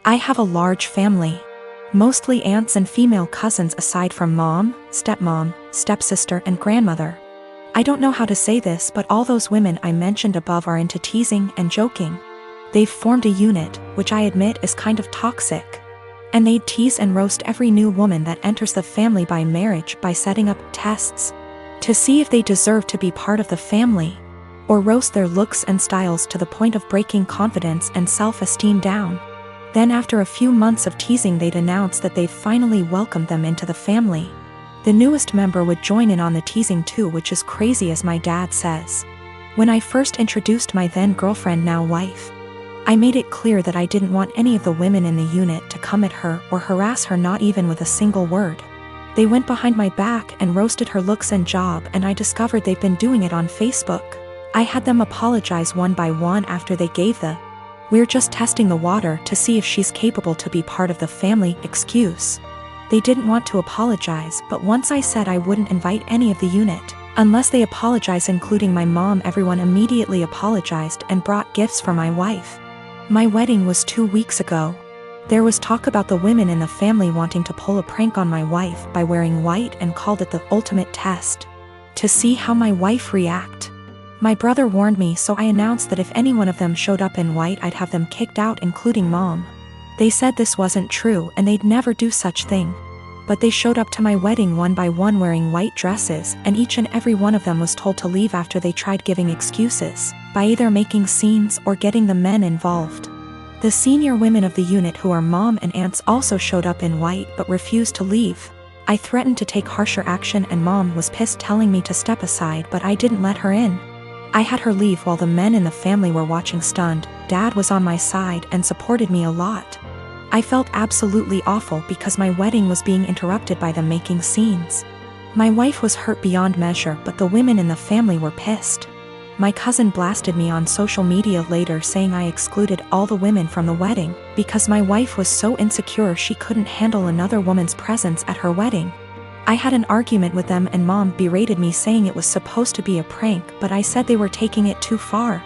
I have a large family. Mostly aunts and female cousins aside from mom, stepmom, stepsister and grandmother. I don't know how to say this, but all those women I mentioned above are into teasing and joking. They've formed a unit, which I admit is kind of toxic. And they'd tease and roast every new woman that enters the family by marriage by setting up tests to see if they deserve to be part of the family, or roast their looks and styles to the point of breaking confidence and self-esteem down. Then after a few months of teasing, they'd announce that they've finally welcomed them into the family. The newest member would join in on the teasing too, which is crazy, as my dad says. When I first introduced my then girlfriend, now wife, I made it clear that I didn't want any of the women in the unit to come at her or harass her, not even with a single word. They went behind my back and roasted her looks and job, and I discovered they've been doing it on Facebook. I had them apologize one by one after they gave the "we're just testing the water to see if she's capable to be part of the family" excuse. They didn't want to apologize, but once I said I wouldn't invite any of the unit unless they apologize, including my mom, everyone immediately apologized and brought gifts for my wife. My wedding was 2 weeks ago. There was talk about the women in the family wanting to pull a prank on my wife by wearing white and called it the ultimate test to see how my wife react. My brother warned me, so I announced that if any one of them showed up in white, I'd have them kicked out, including mom. They said this wasn't true and they'd never do such thing. But they showed up to my wedding one by one wearing white dresses, and each and every one of them was told to leave after they tried giving excuses by either making scenes or getting the men involved. The senior women of the unit, who are mom and aunts, also showed up in white but refused to leave. I threatened to take harsher action and mom was pissed, telling me to step aside, but I didn't let her in. I had her leave while the men in the family were watching stunned. Dad was on my side and supported me a lot. I felt absolutely awful because my wedding was being interrupted by them making scenes. My wife was hurt beyond measure, but the women in the family were pissed. My cousin blasted me on social media later, saying I excluded all the women from the wedding because my wife was so insecure she couldn't handle another woman's presence at her wedding. I had an argument with them and mom berated me, saying it was supposed to be a prank, but I said they were taking it too far.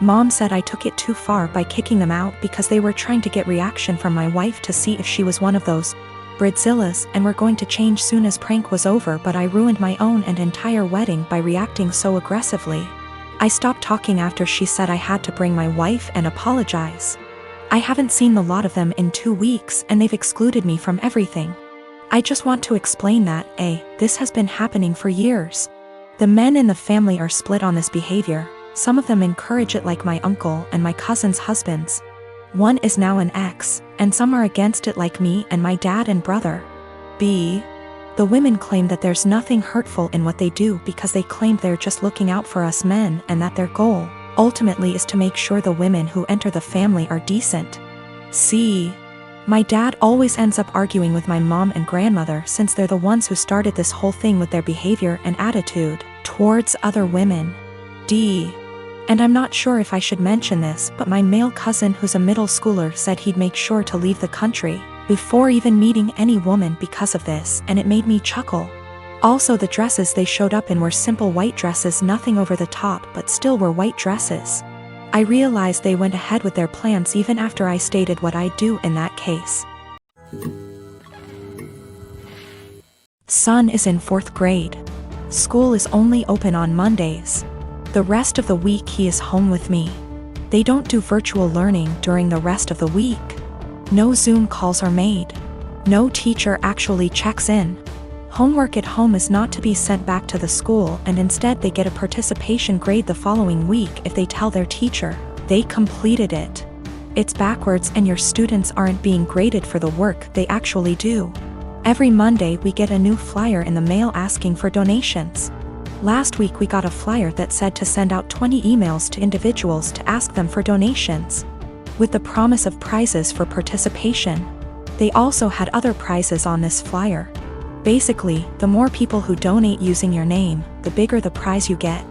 Mom said I took it too far by kicking them out because they were trying to get reaction from my wife to see if she was one of those Bridzillas and were going to change soon as prank was over, but I ruined my own and entire wedding by reacting so aggressively. I stopped talking after she said I had to bring my wife and apologize. I haven't seen the lot of them in 2 weeks and they've excluded me from everything. I just want to explain that, this has been happening for years. The men in the family are split on this behavior. Some of them encourage it, like my uncle and my cousin's husbands. One is now an ex, and some are against it, like me and my dad and brother. The women claim that there's nothing hurtful in what they do because they claim they're just looking out for us men, and that their goal, ultimately, is to make sure the women who enter the family are decent. My dad always ends up arguing with my mom and grandmother, since they're the ones who started this whole thing with their behavior and attitude towards other women. And I'm not sure if I should mention this, but my male cousin, who's a middle schooler, said he'd make sure to leave the country before even meeting any woman because of this, and it made me chuckle. Also, the dresses they showed up in were simple white dresses, nothing over the top, but still were white dresses. I realized they went ahead with their plans even after I stated what I'd do in that case. Son is in 4th grade. School is only open on Mondays. The rest of the week he is home with me. They don't do virtual learning during the rest of the week. No Zoom calls are made. No teacher actually checks in. Homework at home is not to be sent back to the school, and instead they get a participation grade the following week if they tell their teacher they completed it. It's backwards, and your students aren't being graded for the work they actually do. Every Monday we get a new flyer in the mail asking for donations. Last week we got a flyer that said to send out 20 emails to individuals to ask them for donations, with the promise of prizes for participation. They also had other prizes on this flyer. Basically, the more people who donate using your name, the bigger the prize you get.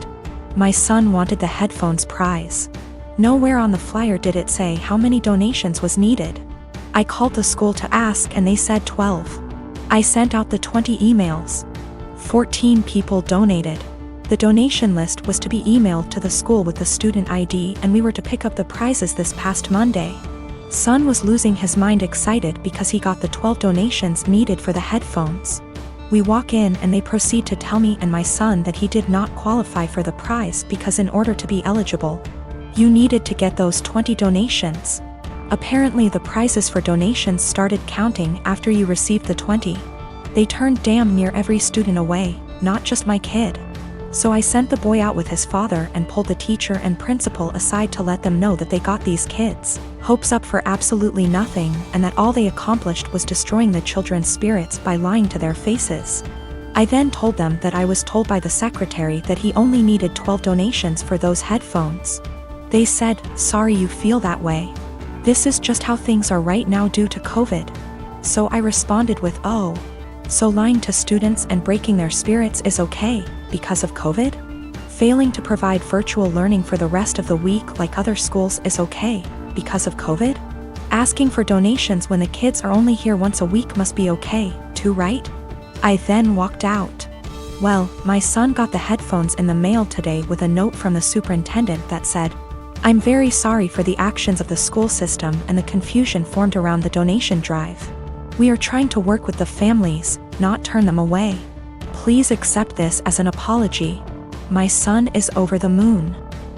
My son wanted the headphones prize. Nowhere on the flyer did it say how many donations was needed. I called the school to ask and they said 12. I sent out the 20 emails. 14 people donated. The donation list was to be emailed to the school with the student ID, and we were to pick up the prizes this past Monday. Son was losing his mind excited because he got the 12 donations needed for the headphones. We walk in and they proceed to tell me and my son that he did not qualify for the prize because in order to be eligible, you needed to get those 20 donations. Apparently the prizes for donations started counting after you received the 20. They turned damn near every student away, not just my kid. So I sent the boy out with his father and pulled the teacher and principal aside to let them know that they got these kids' hopes up for absolutely nothing and that all they accomplished was destroying the children's spirits by lying to their faces. I then told them that I was told by the secretary that he only needed 12 donations for those headphones. They said, "Sorry you feel that way. This is just how things are right now due to COVID." So I responded with, "Oh, so lying to students and breaking their spirits is okay because of COVID? Failing to provide virtual learning for the rest of the week like other schools is okay because of COVID? Asking for donations when the kids are only here once a week must be okay, too, right?" I then walked out. Well, my son got the headphones in the mail today with a note from the superintendent that said, "I'm very sorry for the actions of the school system and the confusion formed around the donation drive. We are trying to work with the families, not turn them away. Please accept this as an apology. My son is over the moon.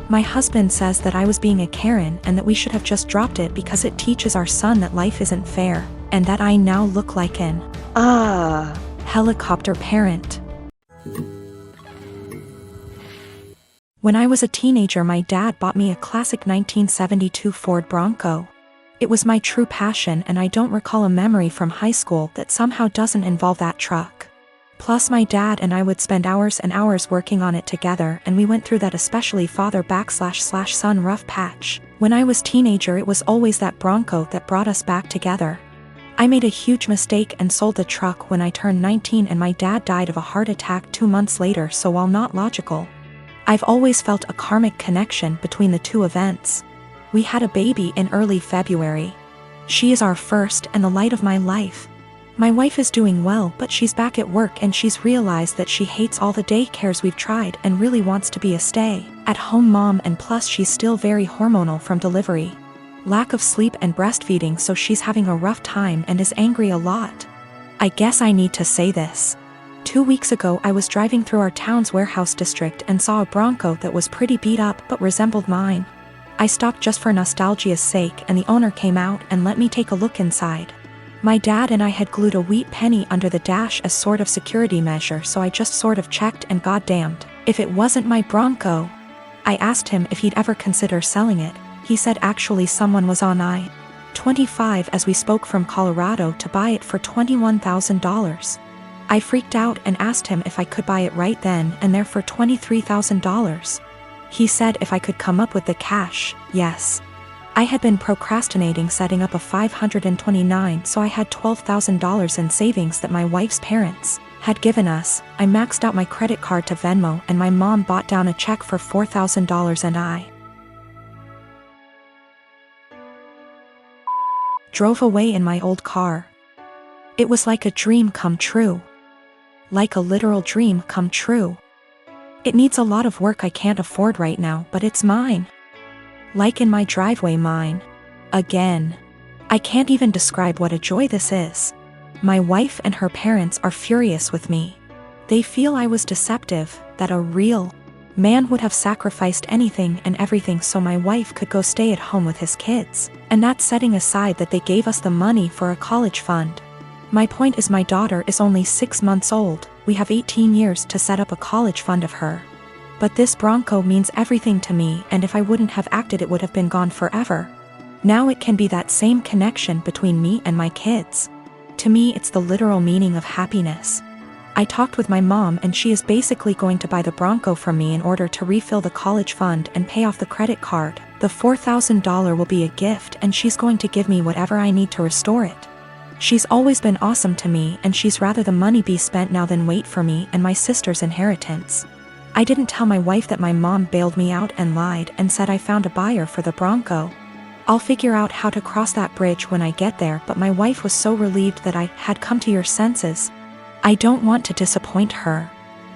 My husband says that I was being a Karen and that we should have just dropped it because it teaches our son that life isn't fair, and that I now look like an helicopter parent." When I was a teenager, my dad bought me a classic 1972 Ford Bronco. It was my true passion, and I don't recall a memory from high school that somehow doesn't involve that truck. Plus my dad and I would spend hours and hours working on it together, and we went through that especially father/son rough patch. When I was teenager, it was always that Bronco that brought us back together. I made a huge mistake and sold the truck when I turned 19 and my dad died of a heart attack 2 months later, so while not logical, I've always felt a karmic connection between the two events. We had a baby in early February. She is our first and the light of my life. My wife is doing well, but she's back at work and she's realized that she hates all the daycares we've tried and really wants to be a stay-at-home mom, and plus she's still very hormonal from delivery. Lack of sleep and breastfeeding, so she's having a rough time and is angry a lot. I guess I need to say this. 2 weeks ago I was driving through our town's warehouse district and saw a Bronco that was pretty beat up but resembled mine. I stopped just for nostalgia's sake and the owner came out and let me take a look inside. My dad and I had glued a wheat penny under the dash as sort of security measure, so I just sort of checked, and goddamned if it wasn't my Bronco. I asked him if he'd ever consider selling it. He said actually someone was on I-25 as we spoke from Colorado to buy it for $21,000. I freaked out and asked him if I could buy it right then and there for $23,000. He said if I could come up with the cash, yes. I had been procrastinating setting up a 529, so I had $12,000 in savings that my wife's parents had given us. I maxed out my credit card to Venmo and my mom bought down a check for $4,000 and I drove away in my old car. It was like a dream come true. Like a literal dream come true. It needs a lot of work I can't afford right now, but it's mine. Like in my driveway, mine. Again. I can't even describe what a joy this is. My wife and her parents are furious with me. They feel I was deceptive, that a real man would have sacrificed anything and everything so my wife could go stay at home with his kids, and that's setting aside that they gave us the money for a college fund. My point is my daughter is only 6 months old. We have 18 years to set up a college fund of her. But this Bronco means everything to me, and if I wouldn't have acted it would have been gone forever. Now it can be that same connection between me and my kids. To me it's the literal meaning of happiness. I talked with my mom and she is basically going to buy the Bronco from me in order to refill the college fund and pay off the credit card. The $4,000 will be a gift and she's going to give me whatever I need to restore it. She's always been awesome to me and she's rather the money be spent now than wait for me and my sister's inheritance. I didn't tell my wife that my mom bailed me out and lied and said I found a buyer for the Bronco. I'll figure out how to cross that bridge when I get there, but my wife was so relieved that I had come to your senses. I don't want to disappoint her.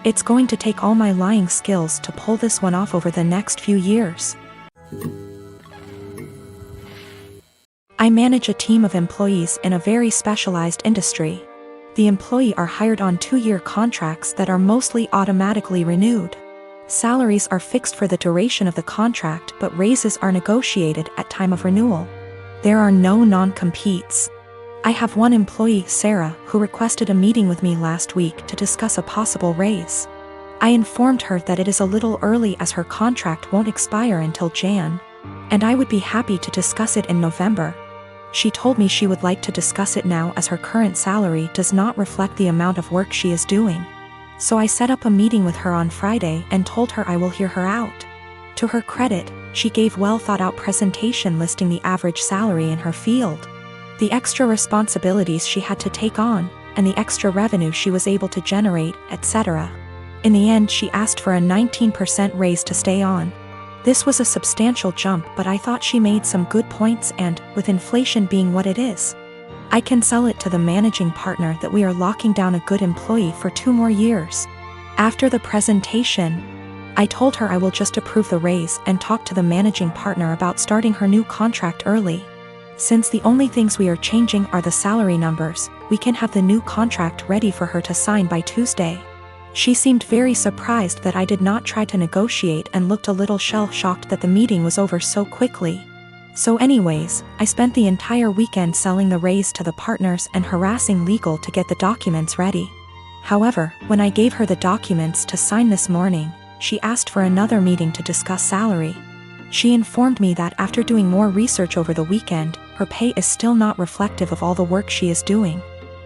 It's going to take all my lying skills to pull this one off over the next few years. I manage a team of employees in a very specialized industry. The employees are hired on 2-year contracts that are mostly automatically renewed. Salaries are fixed for the duration of the contract, but raises are negotiated at time of renewal. There are no non-competes. I have one employee, Sarah, who requested a meeting with me last week to discuss a possible raise. I informed her that it is a little early as her contract won't expire until Jan, and I would be happy to discuss it in November. She told me she would like to discuss it now as her current salary does not reflect the amount of work she is doing. So I set up a meeting with her on Friday and told her I will hear her out. To her credit, she gave well thought out presentation listing the average salary in her field, the extra responsibilities she had to take on, and the extra revenue she was able to generate, etc. In the end, she asked for a 19% raise to stay on. This was a substantial jump, but I thought she made some good points and, with inflation being what it is, I can sell it to the managing partner that we are locking down a good employee for 2 more years. After the presentation, I told her I will just approve the raise and talk to the managing partner about starting her new contract early. Since the only things we are changing are the salary numbers, we can have the new contract ready for her to sign by Tuesday. She seemed very surprised that I did not try to negotiate and looked a little shell-shocked that the meeting was over so quickly. So anyways, I spent the entire weekend selling the raise to the partners and harassing legal to get the documents ready. However, when I gave her the documents to sign this morning, she asked for another meeting to discuss salary. She informed me that after doing more research over the weekend, her pay is still not reflective of all the work she is doing.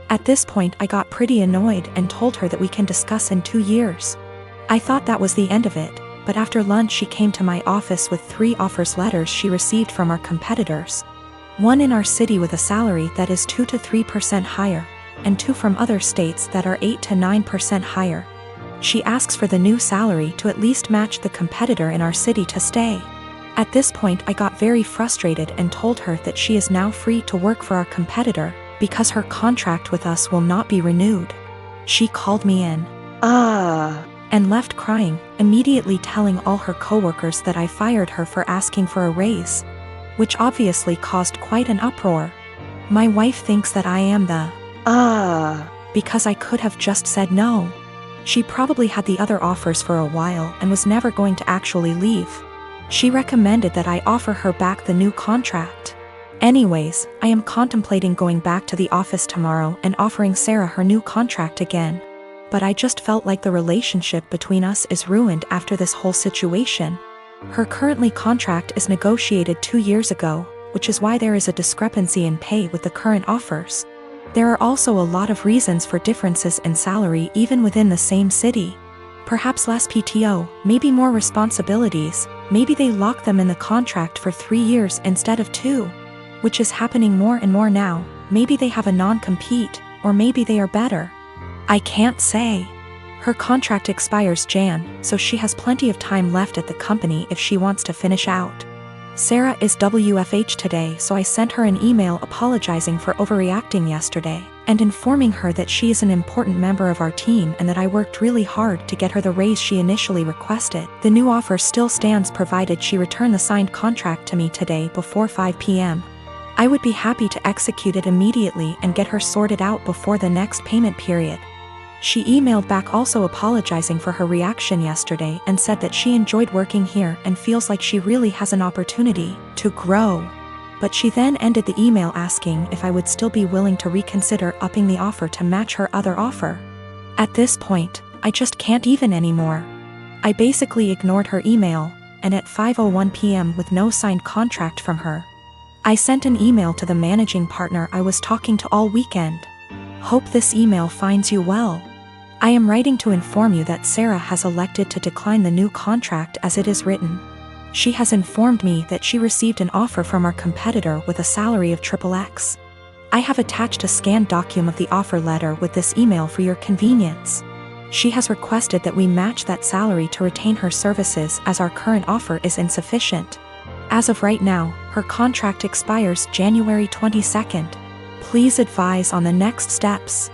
At this point, I got pretty annoyed and told her that we can discuss in 2 years. I thought that was the end of it, but after lunch she came to my office with 3 offers letters she received from our competitors. One in our city with a salary that is 2 to 3% higher, and 2 from other states that are 8 to 9% higher. She asks for the new salary to at least match the competitor in our city to stay. At this point I got very frustrated and told her that she is now free to work for our competitor, because her contract with us will not be renewed. She called me in and left crying, immediately telling all her coworkers that I fired her for asking for a raise, which obviously caused quite an uproar. My wife thinks that I am the because I could have just said no. She probably had the other offers for a while and was never going to actually leave. She recommended that I offer her back the new contract. Anyways, I am contemplating going back to the office tomorrow and offering Sarah her new contract again. But I just felt like the relationship between us is ruined after this whole situation. Her currently contract is negotiated 2 years ago, which is why there is a discrepancy in pay with the current offers. There are also a lot of reasons for differences in salary even within the same city. Perhaps less PTO, maybe more responsibilities, maybe they lock them in the contract for 3 years instead of 2. Which is happening more and more now. Maybe they have a non-compete, or maybe they are better. I can't say. Her contract expires Jan, so she has plenty of time left at the company if she wants to finish out. Sarah is WFH today, so I sent her an email apologizing for overreacting yesterday, and informing her that she is an important member of our team and that I worked really hard to get her the raise she initially requested. The new offer still stands provided she return the signed contract to me today before 5 p.m. I would be happy to execute it immediately and get her sorted out before the next payment period. She emailed back also apologizing for her reaction yesterday and said that she enjoyed working here and feels like she really has an opportunity to grow. But she then ended the email asking if I would still be willing to reconsider upping the offer to match her other offer. At this point, I just can't even anymore. I basically ignored her email, and at 5:01 p.m. with no signed contract from her, I sent an email to the managing partner I was talking to all weekend. Hope this email finds you well. I am writing to inform you that Sarah has elected to decline the new contract as it is written. She has informed me that she received an offer from our competitor with a salary of XXX. I have attached a scanned document of the offer letter with this email for your convenience. She has requested that we match that salary to retain her services as our current offer is insufficient. As of right now, her contract expires January 22nd. Please advise on the next steps.